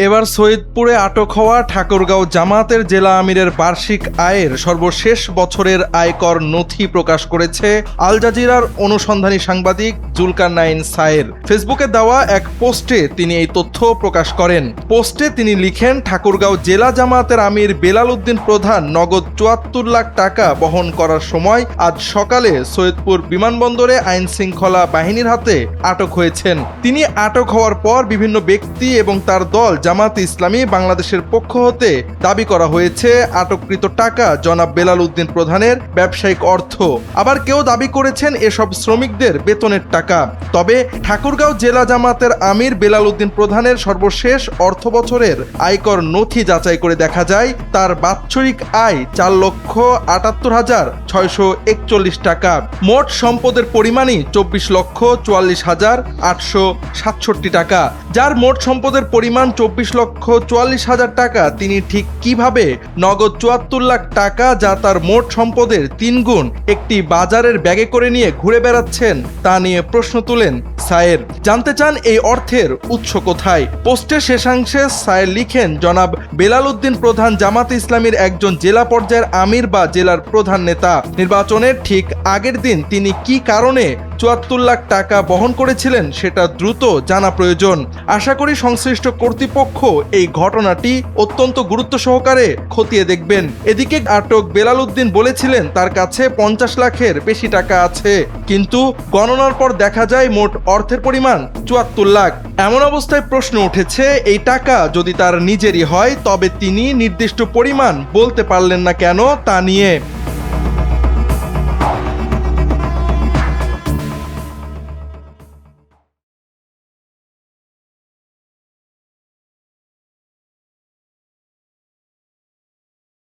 এবার সৈয়দপুরে আটক হওয়া ঠাকুরগাঁও জামাতের জেলা আমিরের বার্ষিক আয়ের সর্বশেষ বছরের আয়কর নথি প্রকাশ করেছে আল জাজিরার অনুসন্ধানী সাংবাদিক জুলকারনাইন সায়ের। ফেসবুকে দেওয়া এক পোস্টে তিনি এই তথ্য প্রকাশ করেন। পোস্টে তিনি লিখেন, ঠাকুরগাঁও জেলা জামাতের আমির বেলাল উদ্দিন প্রধান নগদ ৭৪ লাখ টাকা বহন করার সময় আজ সকালে সৈয়দপুর বিমানবন্দরে আইন শৃঙ্খলা বাহিনীর হাতে আটক হয়েছেন। তিনি আটক হওয়ার পর বিভিন্ন ব্যক্তি এবং তার দল জামাত ইসলামী বাংলাদেশের পক্ষ হতে দাবি করা হয়েছে আটককৃত টাকা জনাব বেলাল উদ্দিন প্রধানের ব্যবসায়িক অর্থ। আবার কেউ দাবি করেছেন এসব শ্রমিকদের বেতনের টাকা। তবে ঠাকুরগাঁও জেলা জামাতের আমির বেলাল উদ্দিন প্রধানের সর্বশেষ অর্থ বছরের আয়কর নথি যাচাই করে দেখা যায় তার বাৎসরিক আয় ৪,৭৮,৬৪১ টাকা। মোট সম্পদের পরিমাণই ২৪,৪৪,৮৬৭ টাকা। যার মোট সম্পদের পরিমাণ ২৪,৪৪,০০০ টাকা, তিনি ঠিক কিভাবে নগদ ৭৪ লাখ টাকা, যা তার মোট সম্পদের ৩ গুণ, একটি বাজারের ব্যাগে করে নিয়ে ঘুরে বেড়াচ্ছেন তা নিয়ে প্রশ্ন তুলেন সায়ের। জানতে চান এই অর্থের উৎস কোথায়। পোস্টের শেষাংশে সায়ের লিখেন, জনাব বেলাল উদ্দিন প্রধান জামাত ইসলামীর একজন জেলা পর্যায়ের আমির বা জেলার প্রধান নেতা। নির্বাচনের ঠিক আগের দিন তিনি কি কারণে ৭৪ লাখ টাকা বহন করেছিলেন সেটা দ্রুত জানা প্রয়োজন। আশা করি সংশ্লিষ্ট কর্তৃপক্ষ এই ঘটনাটি অত্যন্ত গুরুত্ব সহকারে খতিয়ে দেখবেন। এদিকে আটক বেলাল উদ্দিন বলেছিলেন তার কাছে ৫০ লাখের বেশি টাকা আছে, কিন্তু গণনার পর দেখা যায় মোট অর্থের পরিমাণ ৭৪ লাখ। এমন অবস্থায় প্রশ্ন উঠেছে, এই টাকা যদি তার নিজেরই হয় তবে তিনি নির্দিষ্ট পরিমাণ বলতে পারলেন না কেন তা নিয়ে।